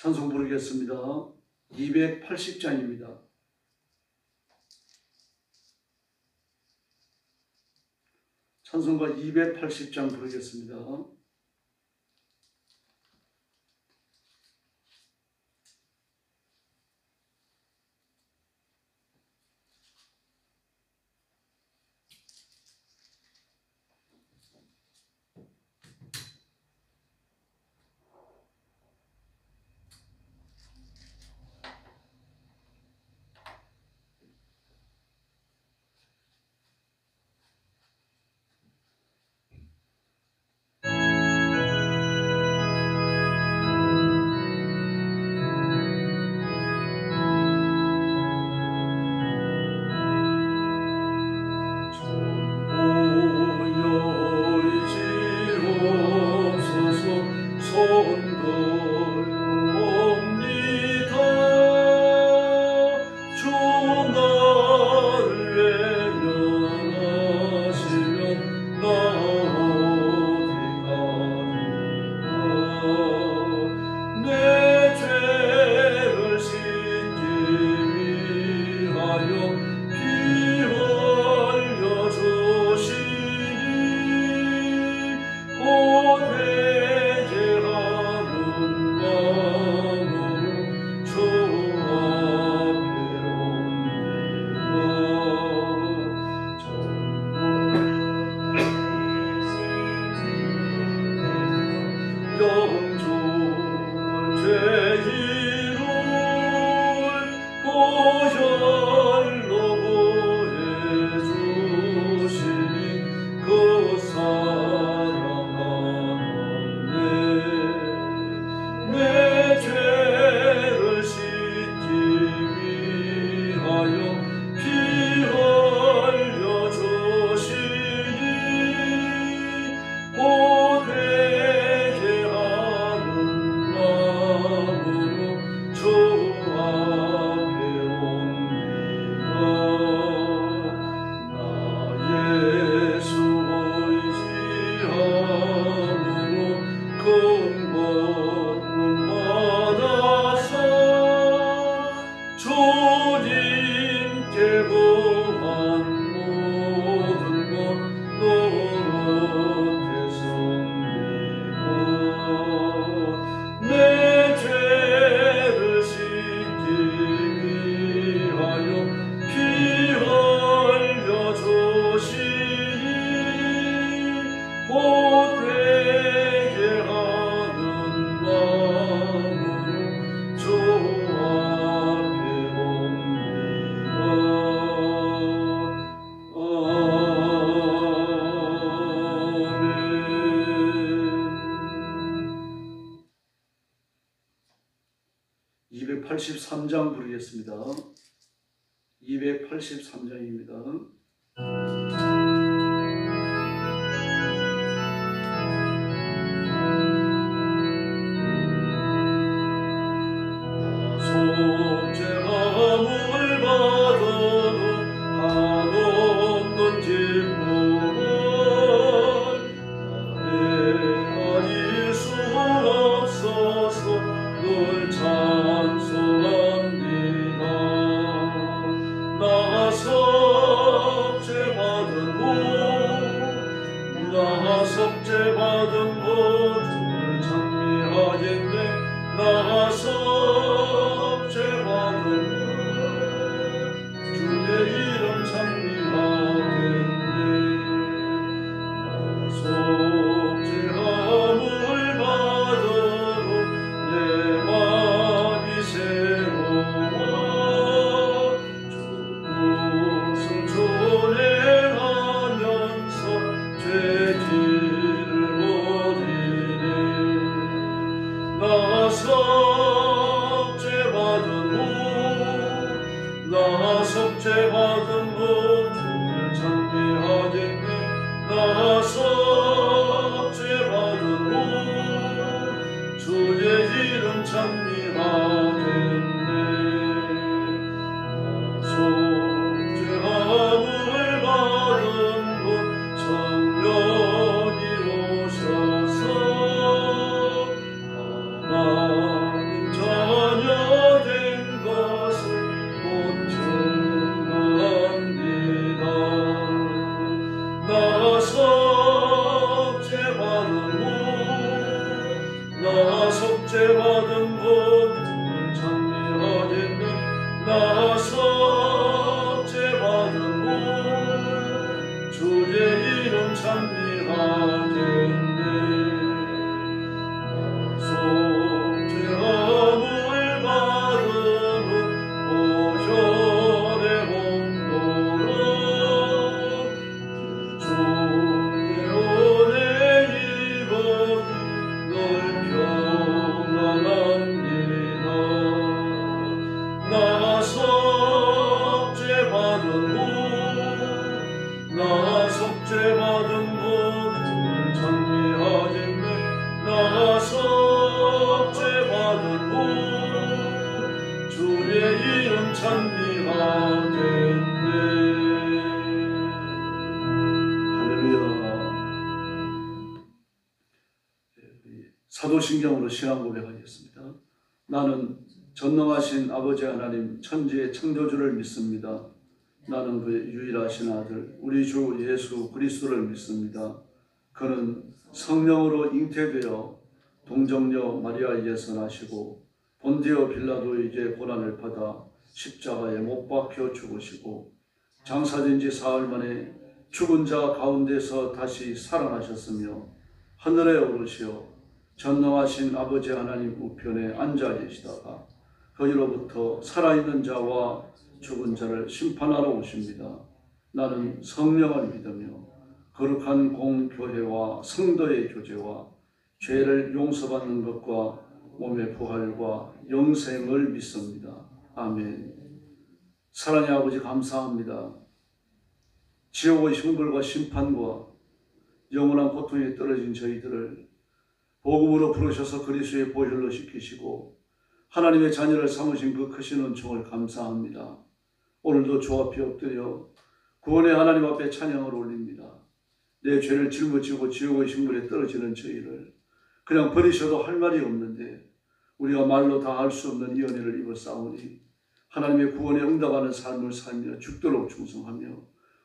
찬송 부르겠습니다. 280장입니다. 찬송가 280장 부르겠습니다. (283장) 부르겠습니다. 283장입니다. 섭제받은 모두를 찬미하겠네. 나 섭제 찬미하겠네. 할렐루야. 사도신경으로 신앙 고백하겠습니다. 나는 전능하신 아버지 하나님 천지의 창조주를 믿습니다. 나는 그의 유일하신 아들 우리 주 예수 그리스도를 믿습니다. 그는 성령으로 잉태되어 동정녀 마리아에게서 나시고 본디오 빌라도에게 고난을 받아 십자가에 못 박혀 죽으시고 장사된 지 사흘 만에 죽은 자 가운데서 다시 살아나셨으며 하늘에 오르시어 전능하신 아버지 하나님 우편에 앉아 계시다가 거기로부터 살아있는 자와 죽은 자를 심판하러 오십니다. 나는 성령을 믿으며 거룩한 공교회와 성도의 교제와 죄를 용서받는 것과 몸의 부활과 영생을 믿습니다. 아멘. 사랑의 아버지 감사합니다. 지옥의 형벌과 심판과 영원한 고통에 떨어진 저희들을 복음으로 부르셔서 그리스도의 보혈로 씻기시고 하나님의 자녀를 삼으신 그 크신 은총을 감사합니다. 오늘도 주 앞에 엎드려 구원의 하나님 앞에 찬양을 올립니다. 내 죄를 짊어지고 지옥의 형벌에 떨어지는 저희를 그냥 버리셔도 할 말이 없는데 우리가 말로 다 할 수 없는 이 은혜를 입어 싸우니 하나님의 구원에 응답하는 삶을 살며 죽도록 충성하며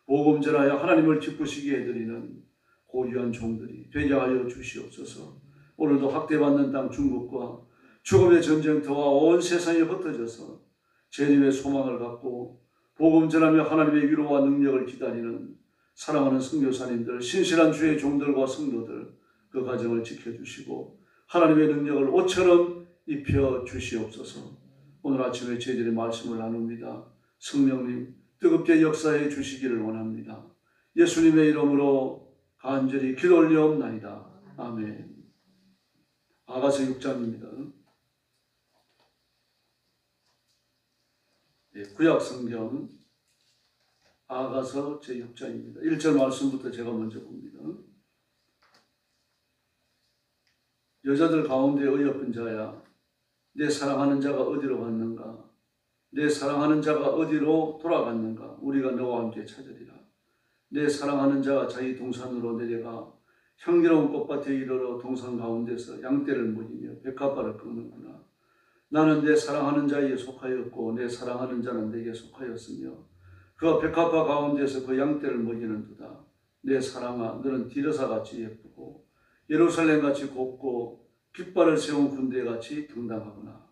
복음 전하여 하나님을 기쁘시게 해드리는 고귀한 종들이 되게 하여 주시옵소서. 오늘도 학대받는 땅 중국과 죽음의 전쟁터와 온 세상이 흩어져서 재림의 소망을 갖고 복음 전하며 하나님의 위로와 능력을 기다리는 사랑하는 선교사님들, 신실한 주의 종들과 성도들 그 가정을 지켜주시고 하나님의 능력을 옷처럼 입혀 주시옵소서. 오늘 아침에 저희들의 말씀을 나눕니다. 성령님 뜨겁게 역사해 주시기를 원합니다. 예수님의 이름으로 간절히 기도 올려옵나이다. 아멘. 아가서 6장입니다. 구약 성경 아가서 제6장입니다. 1절 말씀부터 제가 먼저 봅니다. 여자들 가운데 어여쁜 자야, 내 사랑하는 자가 어디로 갔는가? 내 사랑하는 자가 어디로 돌아갔는가? 우리가 너와 함께 찾으리라. 내 사랑하는 자가 자기 동산으로 내려가 향기로운 꽃밭에 이르러 동산 가운데서 양떼를 먹이며 백합화를 꺾는구나. 나는 내 사랑하는 자에게 속하였고 내 사랑하는 자는 내게 속하였으며 그가 백합화 가운데서 그 양떼를 먹이는도다. 내 사랑아, 너는 디르사같이 예쁘고 예루살렘같이 곱고 깃발을 세운 군대같이 당당하구나.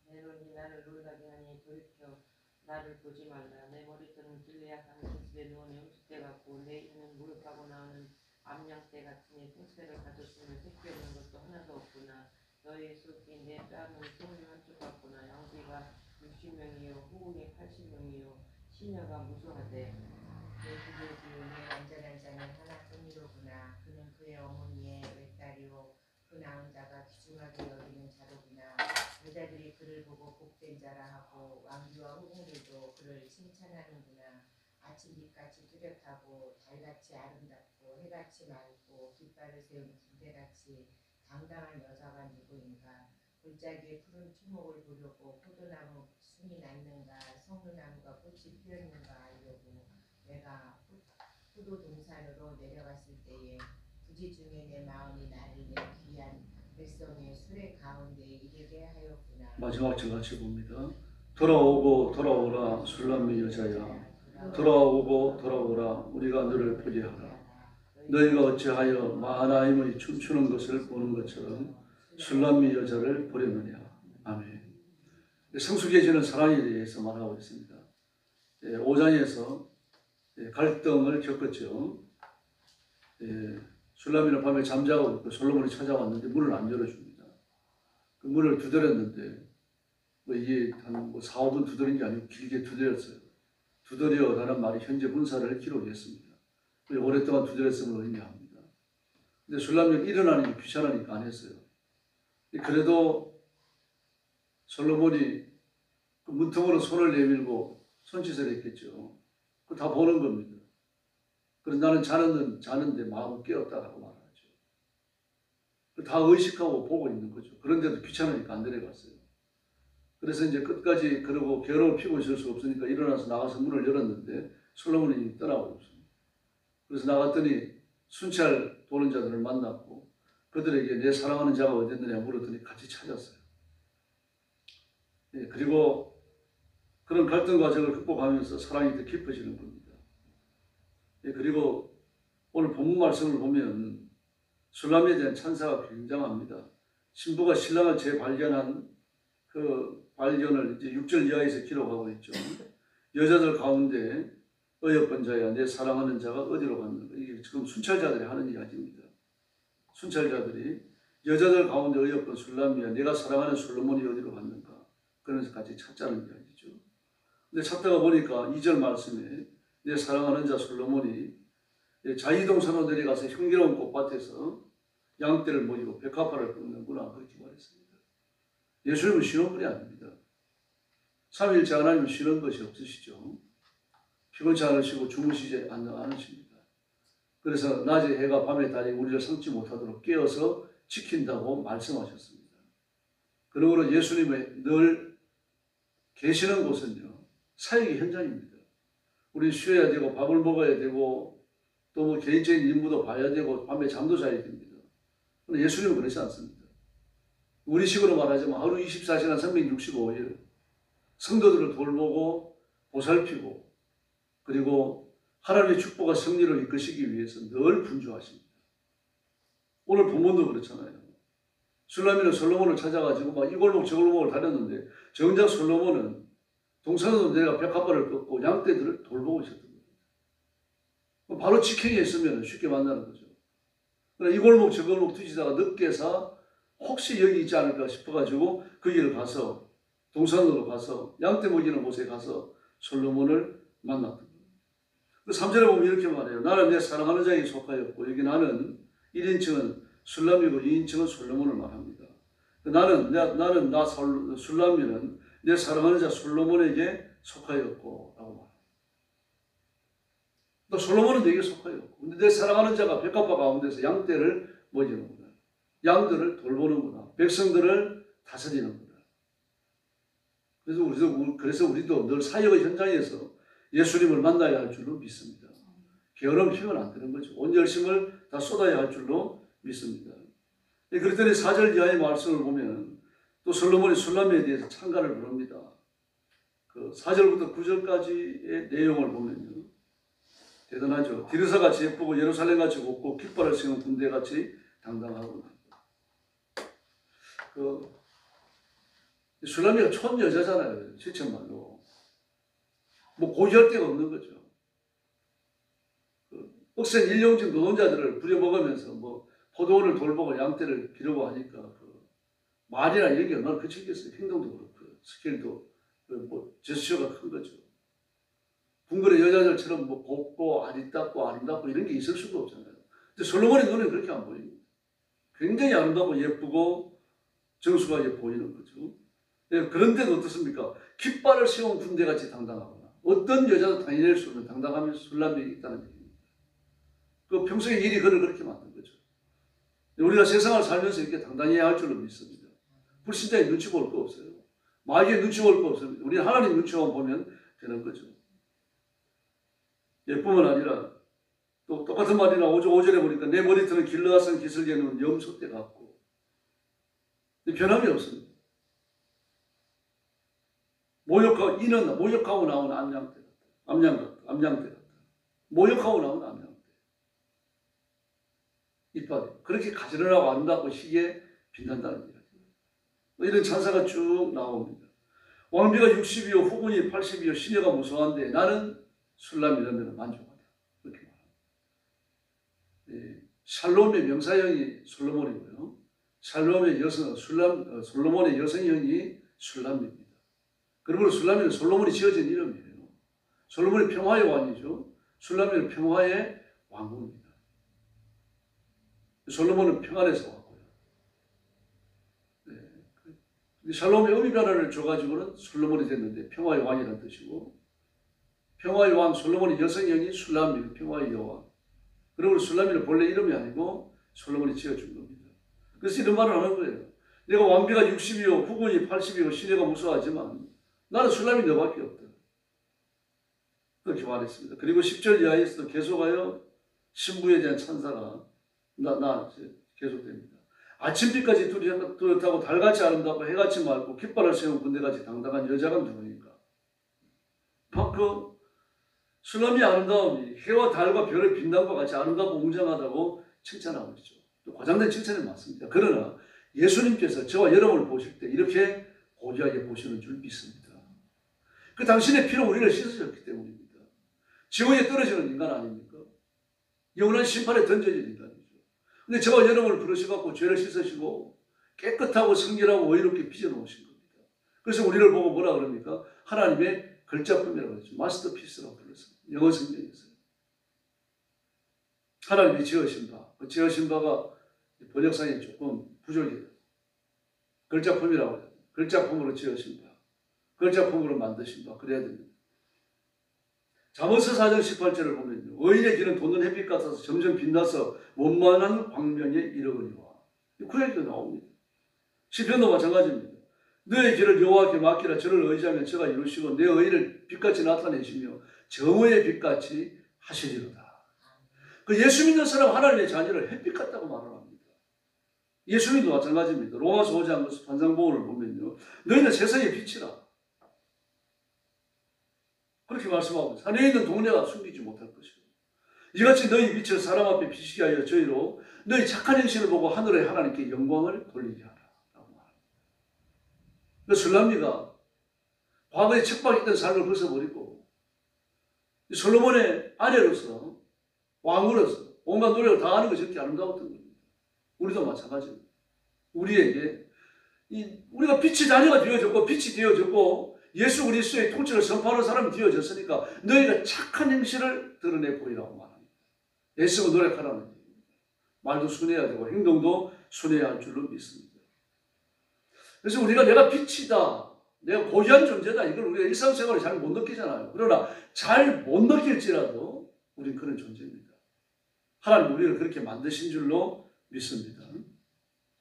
내 눈이 나를 놀라게 하니 돌이켜 나를 보지 말라. 내 머리털은 길레앗한 기습에 누운 염소떼 같고 내 입은 목욕하고 나오는 암양떼 같으니 핑크를 가졌으면 새끼 없는 것도 하나도 없구나. 너의 숲이 내 뺨은 소리 한쪽 같구나. 양귀가 60명이요 호국이 80명이요 시녀가 무수하되 내 그의 기운에 완전한 자는 하나뿐이로구나. 그는 그의 어머니의 외딸이요 그 낳은 자가 귀중하게 여기는 자로구나. 여자들이 그를 보고 복된 자라 하고 왕비와 후궁들도 그를 칭찬하는구나. 아침빛같이 뚜렷하고 달같이 아름답고 해같이 맑고 깃발을 세운 군대같이 당당한 여자가 누구인가. 골짜기에 푸른 추목을 보려고 포도나무 순이 났는가 성류나무가 꽃이 피었는가 알려고 내가 포도 동산으로 내려갔을 때에 부지 중에 내 마음이 나를 내 귀한 백성의 수레 가운데 이르게 하였구나. 마지막 절 같이 봅니다. 돌아오고 돌아오라 술람미 여자야, 돌아오고 돌아오라 우리가 너를 보게 하라. 너희가 어찌하여 마하나임의 춤추는 것을 보는 것처럼 술람미 여자를 보려느냐. 아멘. 성숙해지는 사랑에 대해서 말하고 있습니다. 5장에서 갈등을 겪었죠. 술람미는 밤에 잠자고 있고 솔로몬이 찾아왔는데 문을 안 열어줍니다. 그 문을 두드렸는데 이게 한 4, 5분 두드린 게 아니고 길게 두드렸어요. 두드려라는 말이 현재 분사를 기록했습니다. 오랫동안 두드렸음을 의미합니다. 근데 술람미는 일어나는 게 귀찮으니까 안 했어요. 그래도 솔로몬이 그 문틈으로 손을 내밀고 손짓을 했겠죠. 그거 다 보는 겁니다. 그래서 나는 자는데 마음은 깨었다라고 말하죠. 다 의식하고 보고 있는 거죠. 그런데도 귀찮으니까 안 내려갔어요. 그래서 이제 끝까지 그러고 괴로움을 피고 있을 수 없으니까 일어나서 나가서 문을 열었는데 솔로몬이 떠나고 없습니다. 그래서 나갔더니 순찰 도는 자들을 만났고 그들에게 내 사랑하는 자가 어디 있느냐 물었더니 같이 찾았어요. 예, 그리고 그런 갈등 과정을 극복하면서 사랑이 더 깊어지는 겁니다. 예, 그리고 오늘 본문 말씀을 보면 술람에 대한 찬사가 굉장합니다. 신부가 신랑을 재발견한 그 발견을 이제 6절 이하에서 기록하고 있죠. 여자들 가운데 어여쁜 자야 내 사랑하는 자가 어디로 갔는가. 이게 지금 순찰자들이 하는 이야기입니다. 순찰자들이 여자들 가운데 어여쁜 술람이야 내가 사랑하는 솔로몬이 어디로 갔는가. 그러면서 같이 찾자는 이야기죠. 근데 찾다가 보니까 2절 말씀에 내 사랑하는 자 솔로몬이 자이동산으로 내려가서 향기로운 꽃밭에서 양떼를 모이고 백합화를 꺾는구나 그렇게 말했습니다. 예수님은 쉬는 분이 아닙니다. 삼위일체 하나님은 쉬는 것이 없으시죠. 피곤치 않으시고 주무시지 않으십니다. 그래서 낮에 해가 밤에 달이 우리를 삼지 못하도록 깨어서 지킨다고 말씀하셨습니다. 그러므로 예수님의 늘 계시는 곳은요 사역의 현장입니다. 우리 쉬어야 되고 밥을 먹어야 되고 또 뭐 개인적인 임무도 봐야 되고 밤에 잠도 자야 됩니다. 그런데 예수님은 그렇지 않습니다. 우리식으로 말하자면 하루 24시간 365일 성도들을 돌보고 보살피고 그리고 하나님의 축복과 승리를 이끄시기 위해서 늘 분주하십니다. 오늘 본문도 그렇잖아요. 술람이는 솔로몬을 찾아가지고 막 이 골목 저 골목을 다녔는데 정작 솔로몬은 동산으로 내려가 백합화를 꺾고 양떼들을 돌보고 있었던 거예요. 바로 직행에 있으면 쉽게 만나는 거죠. 그러나 이 골목 저 골목 뒤지다가 늦게서 혹시 여기 있지 않을까 싶어가지고 그 길을 가서 동산으로 가서 양떼 먹이는 곳에 가서 솔로몬을 만났던 거예요. 3절에 보면 이렇게 말해요. 나는 내 사랑하는 자에게 속하였고 여기 나는 1인칭은 술람이고 2인칭은 솔로몬을 말합니다. 나는 술람이는 내 사랑하는 자 솔로몬에게 속하였고 라고 말합니다. 또 솔로몬은 내게 속하였고 근데 내 사랑하는 자가 백합화 가운데서 양떼를 먹이는구나. 양들을 돌보는구나. 백성들을 다스리는구나. 그래서 우리도 늘 사역의 현장에서 예수님을 만나야 할 줄로 믿습니다. 게으름 피우면 안 되는 거죠. 온 열심을 다 쏟아야 할 줄로 믿습니다. 그랬더니 4절 이하의 말씀을 보면 또 솔로몬이 술람에 대해서 찬가를 부릅니다. 그 4절부터 9절까지의 내용을 보면요. 대단하죠. 디르사같이 예쁘고 예루살렘같이 곱고 깃발을 세운 군대같이 당당하고 술람이가 촌 여자잖아요. 실천말로. 뭐 고지할 데가 없는 거죠. 억센 일용직 노동자들을 부려먹으면서 뭐 포도원을 돌보고 양떼를 기르고 하니까 말이나 이런 게 얼마나 그치겠어요. 행동도 그렇고요. 스케일도 뭐 제스처가 큰 거죠. 궁궐의 여자들처럼 뭐 곱고 아리답고 아름답고 이런 게 있을 수가 없잖아요. 근데 솔로몬의 눈에 그렇게 안 보입니다. 굉장히 아름답고 예쁘고 정숙하게 보이는 거죠. 그런데도 어떻습니까? 깃발을 세운 군대같이 당당하거나 어떤 여자도 당해낼 수 없는 당당함이 술람에 있다는 얘기입니다. 그 평소에 일이 그를 그렇게 만든 거죠. 우리가 세상을 살면서 이렇게 당당해야 할 줄로 믿습니다. 불신자의 눈치 볼 거 없어요. 마귀의 눈치 볼 거 없습니다. 우리는 하나님 눈치만 보면 되는 거죠. 예뿐만 아니라 또 똑같은 말이나 5절에 보니까 내 머리털은 길러앗은 기슬개는 염소떼 같고 변함이 없습니다. 모욕하고 나온 암양떼 같다. 모욕하고 나온 암양떼. 이빨이 그렇게 가지런하고 아름답고 희게 빛난다는 이야기입니다. 이런 찬사가 쭉 나옵니다. 왕비가 60이요 후군이 80이요 시녀가 무서워한데 나는 술람이라면 만족하다. 그렇게 말합니다. 샬롬의 명사형이 솔로몬이고요. 샬롬의 솔로몬의 여성형이 술람입니다. 그러므로 술람이는 솔로몬이 지어진 이름이에요. 솔로몬이 평화의 왕이죠. 술람이는 평화의 왕국입니다. 솔로몬은 평안에서 왔고요. 샬롬의 의미 변화를 줘가지고는 솔로몬이 됐는데 평화의 왕이라는 뜻이고 평화의 왕 솔로몬의 여성형이 술람이고 평화의 여왕. 그러므로 술람이는 본래 이름이 아니고 솔로몬이 지어준 겁니다. 그래서 이런 말을 하는 거예요. 내가 왕비가 60이요 후군이 80이요 시내가 무서워하지만 나는 술람이 너밖에 없다. 그렇게 말했습니다. 그리고 10절 이하에서도 계속하여 신부에 대한 찬사가 계속됩니다. 아침빛까지 뚜렷하고 달같이 아름답고 해같이 맑고 깃발을 세운 군대같이 당당한 여자가 누구인가? 그 술람의 아름다움이 해와 달과 별의 빛남과 같이 아름답고 웅장하다고 칭찬하고 있죠. 또 과장된 칭찬이 맞습니다. 그러나 예수님께서 저와 여러분을 보실 때 이렇게 고귀하게 보시는 줄 믿습니다. 그 당신의 피로 우리를 씻으셨기 때문입니다. 지옥에 떨어지는 인간 아닙니까? 영원한 심판에 던져진 인간이죠. 근데 저와 여러분을 부르셔갖고 죄를 씻으시고 깨끗하고 성결하고 의롭게 빚어놓으신 겁니다. 그래서 우리를 보고 뭐라 그럽니까? 하나님의 걸작품이라고 그러죠. 마스터피스라고 불렀습니다. 영어 성경에서요. 하나님이 지으신 바, 그 지으신 바가 번역상에 조금 부족해요. 걸작품이라고 해요. 걸작품으로 지으신 바, 걸작품으로 만드신 바, 그래야 됩니다. 잠언서 4장 18절을 보면요. 의인의 길은 돋는 햇빛 같아서 점점 빛나서 원만한 광명에 이르거니와. 그 얘기가 나옵니다. 시편도 마찬가지입니다. 너의 길을 여호와께 맡기라. 저를 의지하면 저가 이루시고 내 의를 빛같이 나타내시며 정오의 빛같이 하시리로다. 그 예수 믿는 사람 하나님의 자녀를 햇빛 같다고 말을 합니다. 예수 믿도 마찬가지입니다. 로마서 5장 반상보호를 보면요. 너희는 세상의 빛이라. 그렇게 말씀하고 있습니다. 산에 있는 동네가 숨기지 못할 것이고 이같이 너희 빛을 사람 앞에 비치게 하여 저희로 너희 착한 행실을 보고 하늘의 하나님께 영광을 돌리게 하라. 라고 말합니다. 그 술람미가 과거에 척박했던 삶을 벗어버리고 솔로몬의 아내로서 왕으로서 온갖 노력을 다하는 것이 이렇게 아름다웠던 겁니다. 우리도 마찬가지입니다. 우리에게 우리가 빛이 자녀가 되어졌고 빛이 되어졌고 예수 그리스도의 통치를 선포하는 사람이 되어졌으니까 너희가 착한 행실을 드러내 보이라고 말합니다. 애쓰고 노력하라는 얘기입니다. 말도 순해야 되고 행동도 순해야 할 줄로 믿습니다. 그래서 우리가 내가 빛이다, 내가 고귀한 존재다, 이걸 우리가 일상생활에 잘 못 느끼잖아요. 그러나 잘 못 느낄지라도 우리는 그런 존재입니다. 하나님 우리를 그렇게 만드신 줄로 믿습니다.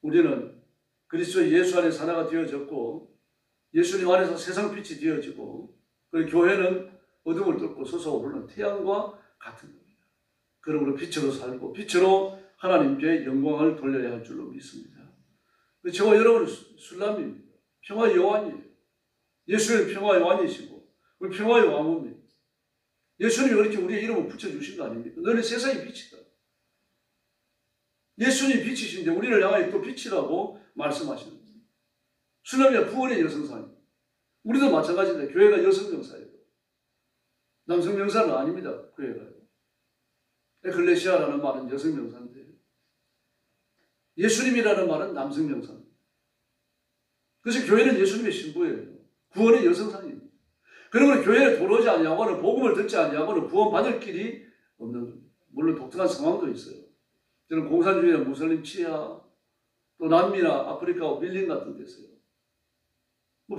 우리는 그리스도 예수 안에 하나가 되어졌고 예수님 안에서 세상 빛이 되어지고 그리고 교회는 어둠을 뚫고 솟아오르는 태양과 같은 겁니다. 그러므로 빛으로 살고 빛으로 하나님께 영광을 돌려야 할 줄로 믿습니다. 저와 여러분은 술람입니다. 평화의 여왕이에요. 예수님은 평화의 왕이시고 우리 평화의 왕입니다. 예수님이 그렇게 우리의 이름을 붙여주신 거 아닙니까? 너는 세상의 빛이다. 예수님이 빛이신데 우리를 향하여 또 빛이라고 말씀하시는 거예요. 술람이가 구원의 여성상입니다. 우리도 마찬가지입니다. 교회가 여성 명사예요. 남성 명사는 아닙니다. 교회가요. 에클레시아라는 말은 여성 명사인데 예수님이라는 말은 남성 명사입니다. 그래서 교회는 예수님의 신부예요. 구원의 여성상입니다. 그러므로 교회를 돌아오지 아니하고는 복음을 듣지 아니하고는 구원받을 길이 없는 겁니다. 물론 독특한 상황도 있어요. 저는 공산주의나 무슬림 치하 또 남미나 아프리카 밀림 같은 데서요.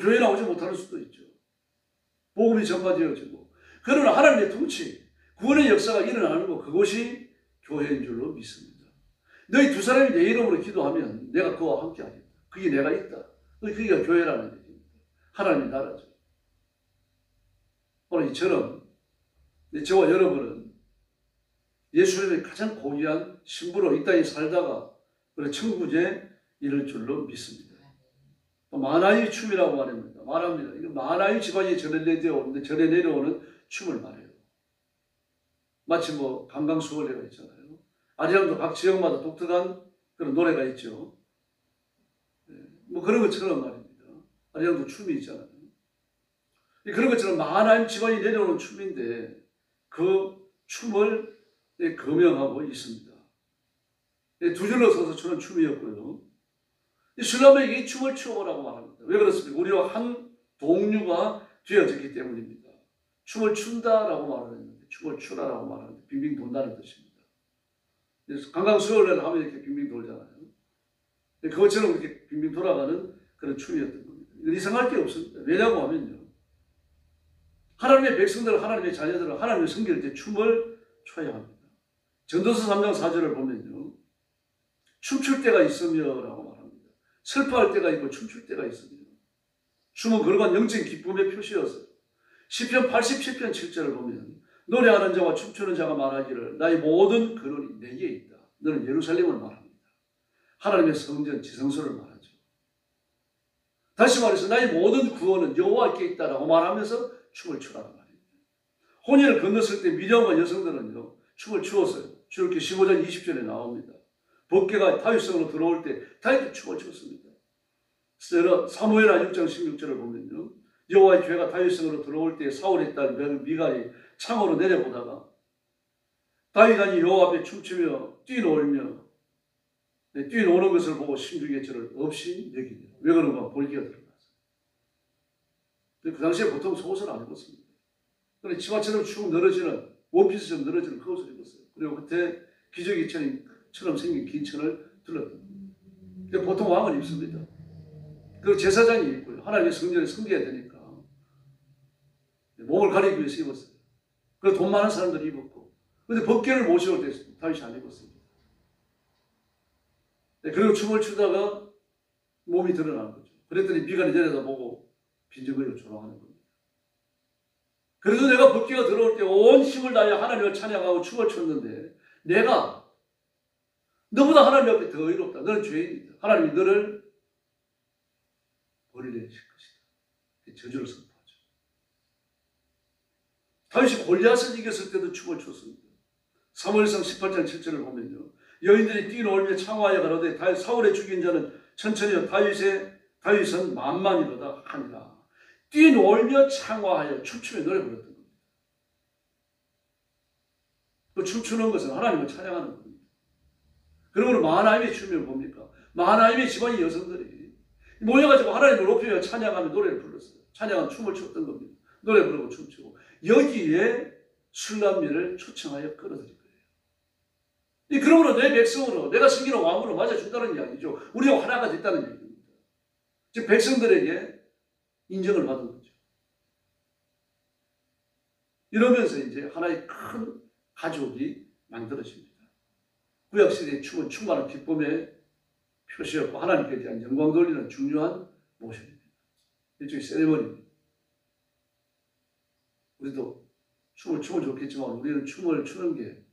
교회 나오지 못하는 수도 있죠. 복음이 전파되어지고. 그러나 하나님의 통치, 구원의 역사가 일어나는 것, 그것이 교회인 줄로 믿습니다. 너희 두 사람이 내 이름으로 기도하면 내가 그와 함께 하겠다. 그게 내가 있다. 그게 교회라는 얘기입니다. 하나님의 나라죠. 오늘 이처럼 저와 여러분은 예수님의 가장 고귀한 신부로 이 땅에 살다가 천국에 이를 줄로 믿습니다. 마나의 춤이라고 말합니다. 말합니다. 이거 마나의 지방에 절에 내려오는 춤을 말해요. 마치 강강수월래가 있잖아요. 아리랑도 각 지역마다 독특한 그런 노래가 있죠. 그런 것처럼 말입니다. 아리랑도 춤이 있잖아요. 그런 것처럼 마나임 지방에 내려오는 춤인데 그 춤을 거명하고 있습니다. 두 줄로 서서 추는 춤이었고요. 이 술람에게 이 춤을 추어라고 말합니다. 왜 그렇습니까? 우리와 한 동류가 되어졌기 때문입니다. 춤을 춘다라고 말을 했는데 춤을 추라라고 말하는데 빙빙 돈다는 뜻입니다. 그래서 강강수월래를 하면 이렇게 빙빙 돌잖아요. 그것처럼 이렇게 빙빙 돌아가는 그런 춤이었던 겁니다. 이상할 게 없습니다. 왜냐고 하면요. 하나님의 백성들, 하나님의 자녀들은 하나님의 섬길 때 춤을 춰야 합니다. 전도서 3장 4절을 보면요. 춤출 때가 있으며라고 말합니다. 슬퍼할 때가 있고 춤출 때가 있습니다. 춤은 그러한 영적인 기쁨의 표시였어요. 시편 87편 7절을 보면 노래하는 자와 춤추는 자가 말하기를 나의 모든 근원이 내게 있다. 너는 예루살렘을 말합니다. 하나님의 성전 지성소를 말하죠. 다시 말해서 나의 모든 구원은 여호와께 있다라고 말하면서 춤을 추라는 말입니다. 혼인을 건넜을 때 미디안과 여성들은요 춤을 추었어요. 출애굽기 15장 20절에 나옵니다. 법궤가 다윗성으로 들어올 때 다윗도 춤을 췄습니다. 사무엘하 6장 16절을 보면요 여호와의 죄가 다윗성으로 들어올 때 사울의 딸 미갈이 창으로 내려보다가 다윗이 여호와 앞에 춤추며 뛰놀며 뛰노는 것을 보고 심중에 저를 없이 여기며 왜 그런가 볼기가 들어갔어요. 그 당시에 보통 속옷을 안 입었습니다. 그런데 치마처럼 축 늘어지는 원피스처럼 늘어지는 그 옷을 입었어요. 그리고 그때 기저귀처럼 생긴 긴 천을 둘렀던 보통 왕은 입습니다. 그리고 제사장이 입고요. 하나님의 성전에 섬겨야 되니까 몸을 가리기 위해서 입었어요. 그리고 돈 많은 사람들이 입었고 그런데 법궤를 모셔올 때 다윗이 안 입었습니다. 그리고 춤을 추다가 몸이 드러나는 거죠. 그랬더니 미갈이 내려다보고 빈정거리고 조롱하는 겁니다. 그래도 내가 법궤가 들어올 때 온 힘을 다하여 하나님을 찬양하고 춤을 췄는데 내가 너보다 하나님 앞에 더 의롭다. 너는 죄인이다. 하나님이 너를 버리려 하실 것이다. 저주를 선포하죠. 다윗이 골리앗을 이겼을 때도 춤을 췄습니다. 사무엘상 18장 7절을 보면요. 여인들이 뛰놀며 창화하여 가로되 사울의 죽인 자는 천천히요 다윗은 만만이로다 하니라. 뛰놀며 창화하여 춤추며 노래 불렀던 겁니다. 그 춤추는 것은 하나님을 찬양하는 겁니다. 그러므로 마하나임의 춤을 봅니까? 마하나임의 집안의 여성들이 모여가지고 하나님을 높이며 찬양하며 노래를 불렀어요. 찬양하며 춤을 췄던 겁니다. 노래 부르고 춤추고 여기에 술람미를 초청하여 끌어들인 거예요. 그러므로 내 백성으로 내가 섬기는 왕으로 맞아준다는 이야기죠. 우리가 하나가 됐다는 얘기입니다. 즉 백성들에게 인정을 받은 거죠. 이러면서 이제 하나의 큰 가족이 만들어집니다. 구약시대의 춤은 충만한 기쁨의 표시였고 하나님께 대한 영광 돌리는 중요한 모습입니다. 일종의 세레머니입니다. 우리도 춤을 좋겠지만 우리는 춤을 추는 게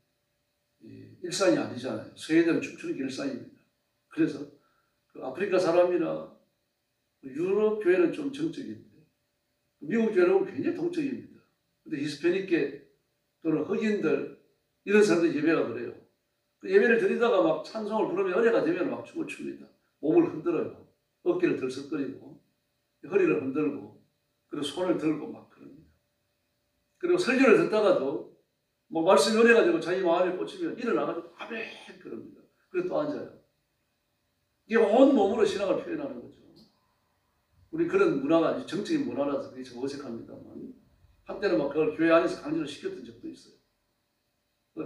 일상이 아니잖아요. 서예대는 춤추는 게 일상입니다. 그래서 그 아프리카 사람이나 유럽 교회는 좀 정적인데 미국 교회는 굉장히 동적입니다. 근데 히스패닉계 또는 흑인들 이런 사람들 예배가 그래요. 그 예배를 드리다가 막 찬송을 부르면 은혜가 되면 막 춤을 춥니다. 몸을 흔들어요. 어깨를 들썩거리고 허리를 흔들고 그리고 손을 들고 막 그럽니다. 그리고 설교를 듣다가도 뭐 말씀이 은혜가 되고 자기 마음에 꽂히면 일어나가지고 아멘 그럽니다. 그리고 또 앉아요. 이게 온 몸으로 신앙을 표현하는 거죠. 우리 그런 문화가 정적인 문화라서 그게 좀 어색합니다만 한때는 막 그걸 교회 안에서 강제로 시켰던 적도 있어요.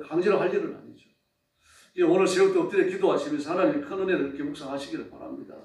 강제로 할 일은 아니죠. 오늘 새벽도 엎드려 기도하시면서 하나님의 큰 은혜를 이렇게 묵상하시기를 바랍니다.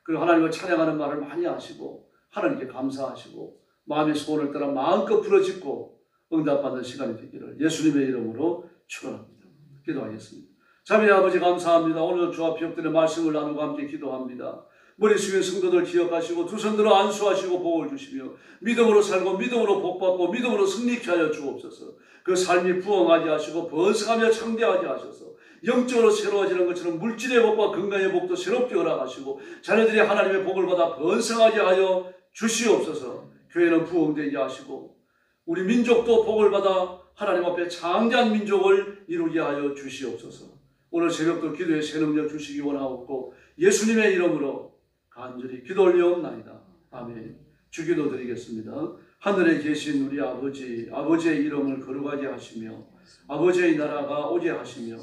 그리고 하나님을 찬양하는 말을 많이 하시고 하나님께 감사하시고 마음의 소원을 따라 마음껏 부르짖고 응답받는 시간이 되기를 예수님의 이름으로 축원합니다. 기도하겠습니다. 자비의 아버지 감사합니다. 오늘 주 앞에 엎드려 말씀을 나누고 함께 기도합니다. 머리 숙인 성도들 기억하시고 두 손 들어 안수하시고 복을 주시며 믿음으로 살고 믿음으로 복받고 믿음으로 승리케 하여 주옵소서. 그 삶이 부흥하게 하시고 번성하며 창대하게 하셔서 영적으로 새로워지는 것처럼 물질의 복과 건강의 복도 새롭게 허락하시고 자녀들이 하나님의 복을 받아 번성하게 하여 주시옵소서. 교회는 부흥되게 하시고 우리 민족도 복을 받아 하나님 앞에 장대한 민족을 이루게 하여 주시옵소서. 오늘 새벽도 기도의 새 능력 주시기 원하옵고 예수님의 이름으로 간절히 기도 올려옵나이다. 아멘. 주기도 드리겠습니다. 하늘에 계신 우리 아버지, 아버지의 이름을 거룩하게 하시며 아버지의 나라가 오게 하시며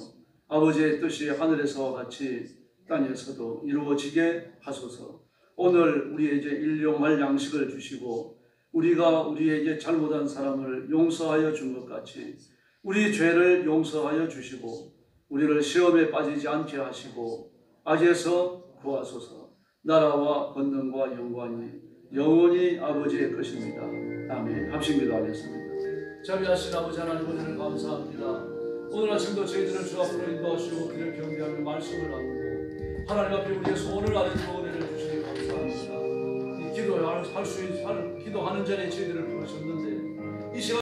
아버지의 뜻이 하늘에서와 같이 땅에서도 이루어지게 하소서. 오늘 우리에게 일용할 양식을 주시고 우리가 우리에게 잘못한 사람을 용서하여 준 것 같이 우리 죄를 용서하여 주시고 우리를 시험에 빠지지 않게 하시고 악에서 구하소서. 나라와 권능과 영광이 영원히 아버지의 것입니다. 아멘. 합심 기도하겠습니다. 자비하신 아버지 하나님 은혜를 감사합니다. 오늘 아침도 저희들을 주 앞으로 인도하시고 그를 경배하며 말씀을 나누고 하나님 앞에 우리의 소원을 알아주고 은혜를 기도하는 전에 저희들을 부르셨는데 이 시간